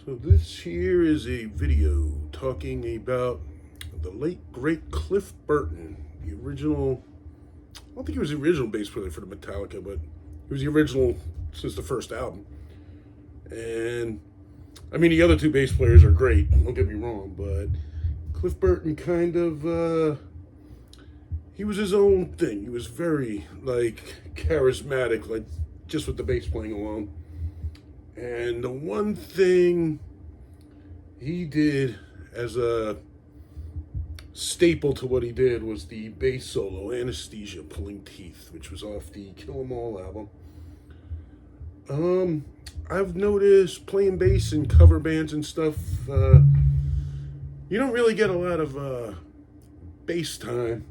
So this here is a video talking about the late great Cliff Burton, the original. I don't think he was the original bass player for the Metallica, but he was the original since the first album. And I mean, the other two bass players are great. Don't get me wrong, but Cliff Burton kind of he was his own thing. He was very charismatic, just with the bass playing alone. And the one thing he did as a staple to what he did was the bass solo, Anesthesia, Pulling Teeth, which was off the Kill 'Em All album. I've noticed playing bass in cover bands and stuff, you don't really get a lot of bass time.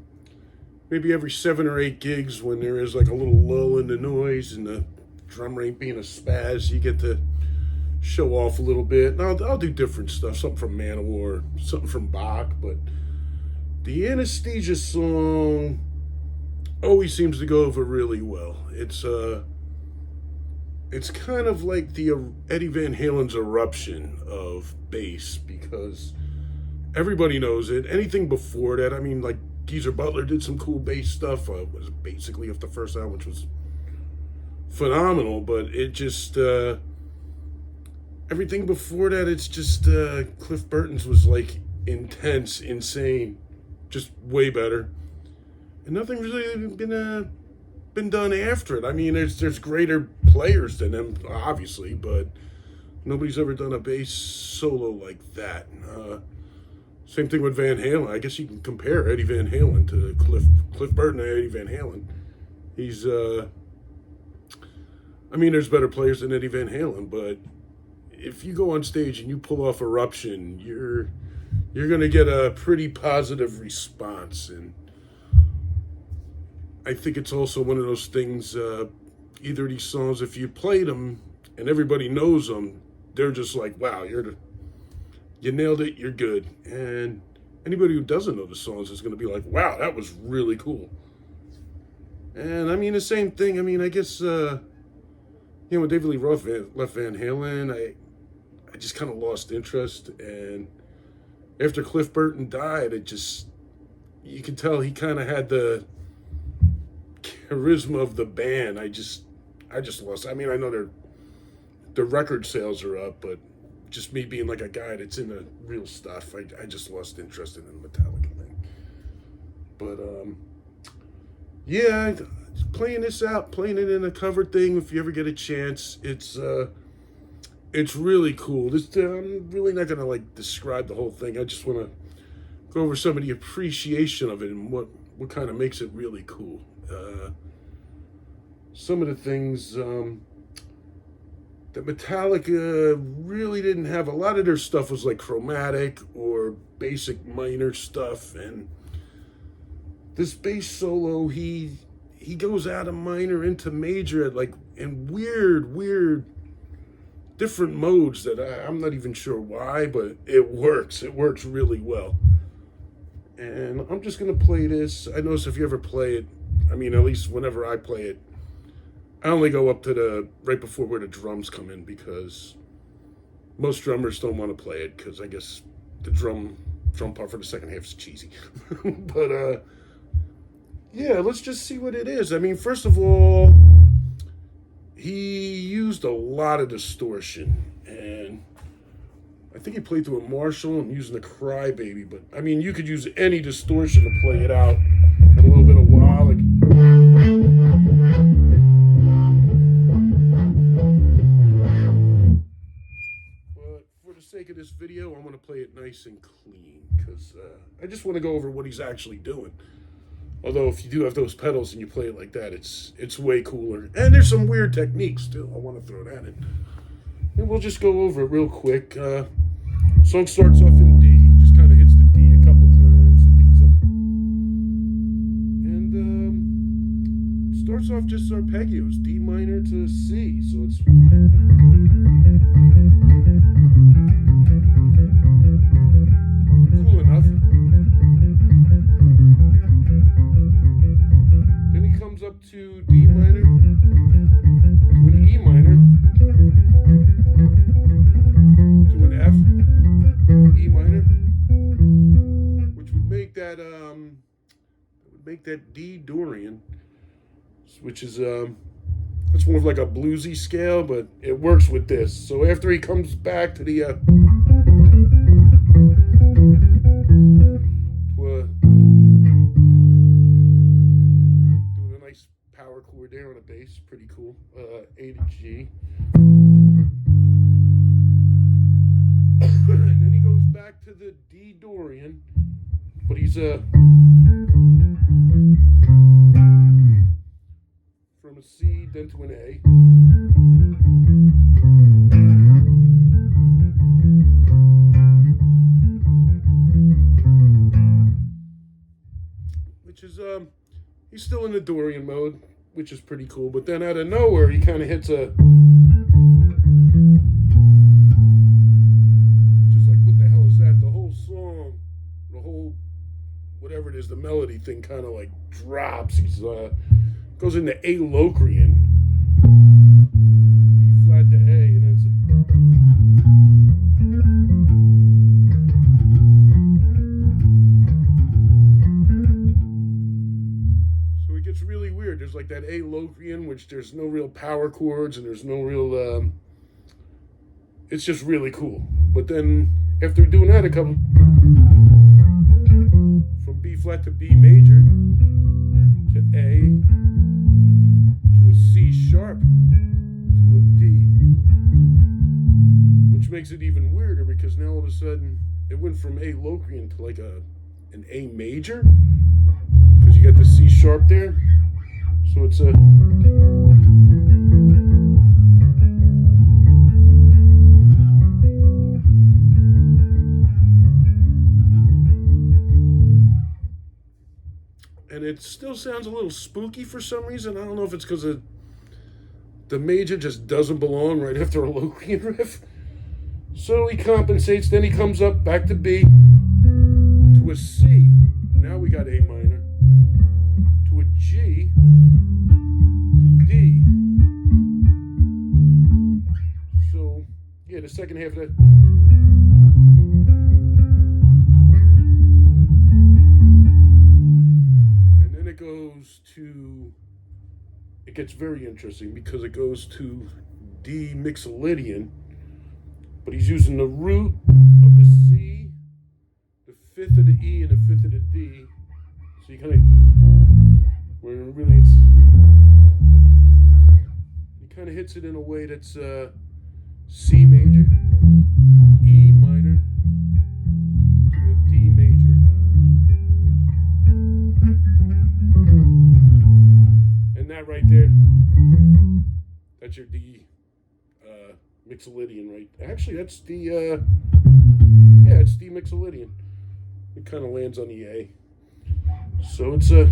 Maybe every 7 or 8 gigs when there is a little lull in the noise and the drummer ain't being a spaz, you get to show off a little bit. And I'll do different stuff, something from Manowar, something from Bach, but the Anesthesia song always seems to go over really well. It's kind of like the Eddie Van Halen's Eruption of bass, because everybody knows it. Anything before that, I mean, Geezer Butler did some cool bass stuff. It was basically off the first album, which was phenomenal, but it just everything before that, it's just Cliff Burton's was intense, insane, just way better, and nothing's really been done after it. I mean, there's greater players than him, obviously, but nobody's ever done a bass solo like that. Same thing with Van Halen. I guess you can compare Eddie Van Halen to Cliff Burton and Eddie Van Halen. He's I mean, there's better players than Eddie Van Halen, but if you go on stage and you pull off Eruption, you're going to get a pretty positive response. And I think it's also one of those things, either of these songs, if you played them and everybody knows them, they're just like, wow, you nailed it, you're good. And anybody who doesn't know the songs is going to be like, wow, that was really cool. And I mean, the same thing, I mean, I guess, when David Lee Roth left Van Halen, I just kind of lost interest. And after Cliff Burton died, you could tell he kind of had the charisma of the band. I just lost. I mean, I know their record sales are up, but just me being a guy that's in the real stuff, I just lost interest in the Metallica thing. But yeah, playing this out, playing it in a cover thing, if you ever get a chance, it's really cool. I'm really not gonna describe the whole thing. I just want to go over some of the appreciation of it and what kind of makes it really cool. Some of the things that Metallica really didn't have. A lot of their stuff was chromatic or basic minor stuff, and this bass solo, he goes out of minor into major in weird different modes that I'm not even sure why, but it works. It works really well. And I'm just gonna play this. I notice if you ever play it, I mean, at least whenever I play it, I only go up to right before where the drums come in, because most drummers don't want to play it, because I guess the drum part for the second half is cheesy. But yeah, let's just see what it is. I mean, first of all, he used a lot of distortion, and I think he played through a Marshall and using a Crybaby, but I mean, you could use any distortion to play it out in a little bit of wah, But for the sake of this video, I'm going to play it nice and clean, because I just want to go over what he's actually doing. Although if you do have those pedals and you play it like that, it's way cooler. And there's some weird techniques too. I want to throw that in. And we'll just go over it real quick. Song starts off in D. He just kind of hits the D a couple times. I think he's up. And starts off just arpeggios, D minor to C. So it's cool enough. Up to D minor, to an E minor, to an make that D Dorian, which is it's more of like a bluesy scale, but it works with this. So after he comes back to the doing a nice power chord there on the bass, pretty cool. A to G. And then he goes back to the D Dorian, but he's from a C then to an A. Which is he's still in the Dorian mode, which is pretty cool. But then out of nowhere, he kind of hits a, just like, what the hell is that? The whole song, the whole whatever it is, the melody thing kind of like drops. He's goes into A Locrian, B flat to A, and then it's so it gets really weird. There's like that A Locrian, which there's no real power chords and there's no real. It's just really cool. But then after doing that a couple, from B flat to B major to A to a C sharp to a D, which makes it even weirder because now all of a sudden it went from A Locrian to like an A major because you got the C sharp there. So it's a and it still sounds a little spooky for some reason. I don't know if it's because the major just doesn't belong right after a Locrian riff. So he compensates, then he comes up back to B, to a C. Now we got A minor, to a G, to D. So, yeah, the second half of that. It gets very interesting because it goes to D Mixolydian, but he's using the root of the C, the fifth of the E, and the fifth of the D. So you kind of, where really it's, he kind of hits it in a way that's C major, E minor, to a D major. That right there, that's your D Mixolydian, right? Actually, that's the yeah, it's D Mixolydian. It kind of lands on the A, so it's a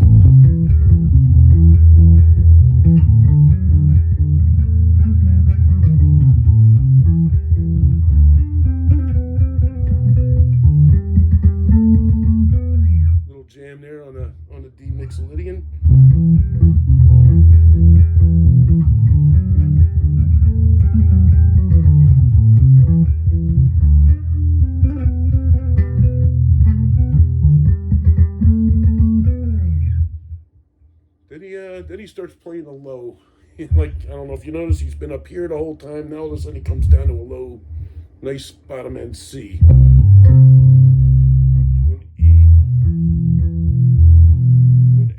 little jam there on the D Mixolydian. Then he starts playing a low. Like, I don't know if you notice, he's been up here the whole time. Now all of a sudden he comes down to a low, nice bottom end C. To an E. To an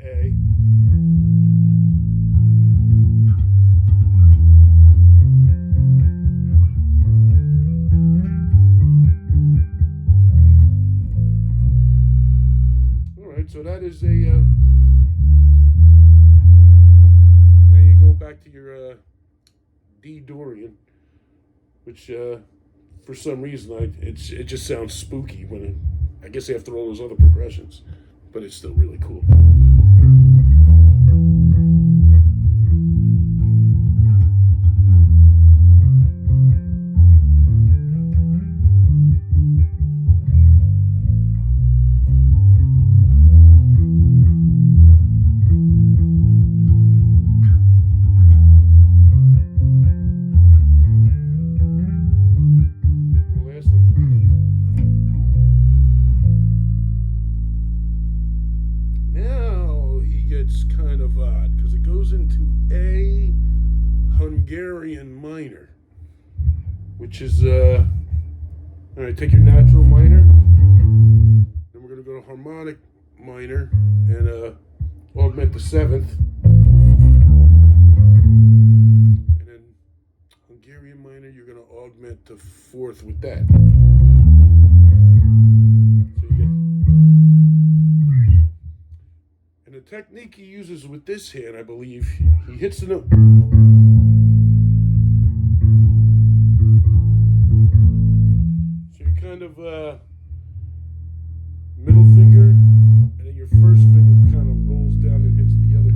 A. Alright, so that is a back to your D Dorian, which for some reason it just sounds spooky when I guess after all those other progressions, but it's still really cool. goes into A Hungarian minor, which is, all right, take your natural minor. Then we're going to go to harmonic minor and augment the 7th. And then Hungarian minor, you're going to augment the 4th with that. So you get. And the technique he uses with this hand, I believe, he hits the note. So you're kind of middle finger, and then your first finger kind of rolls down and hits the other.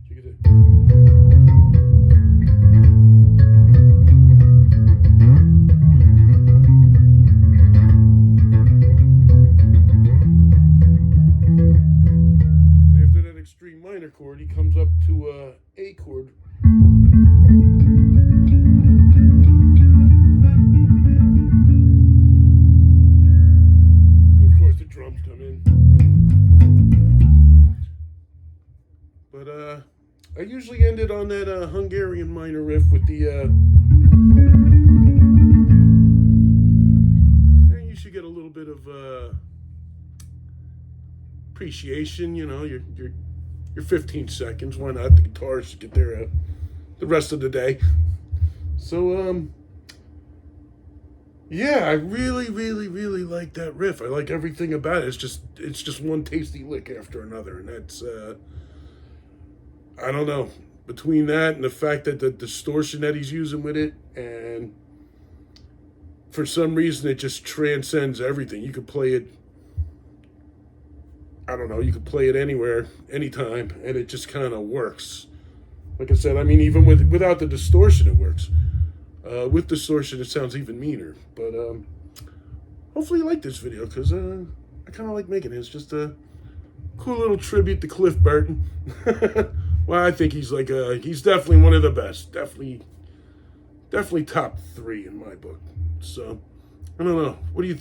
So you get it. And after that extreme minor chord, he comes up to A chord. Drums come in, but I usually end it on that Hungarian minor riff with the and you should get a little bit of appreciation, you know, your 15 seconds, why not? The guitars get there the rest of the day. So yeah, I really like that riff. I like everything about it. It's just one tasty lick after another, and that's I don't know, between that and the fact that the distortion that he's using with it, and for some reason it just transcends everything. You could play it, I don't know, you could play it anywhere, anytime, and it just kind of works. Like I said, I mean, even without the distortion, it works. With distortion, it sounds even meaner. But hopefully you like this video, because I kind of like making it. It's just a cool little tribute to Cliff Burton. Well, I think he's he's definitely one of the best. Definitely top 3 in my book. So, I don't know. What do you think?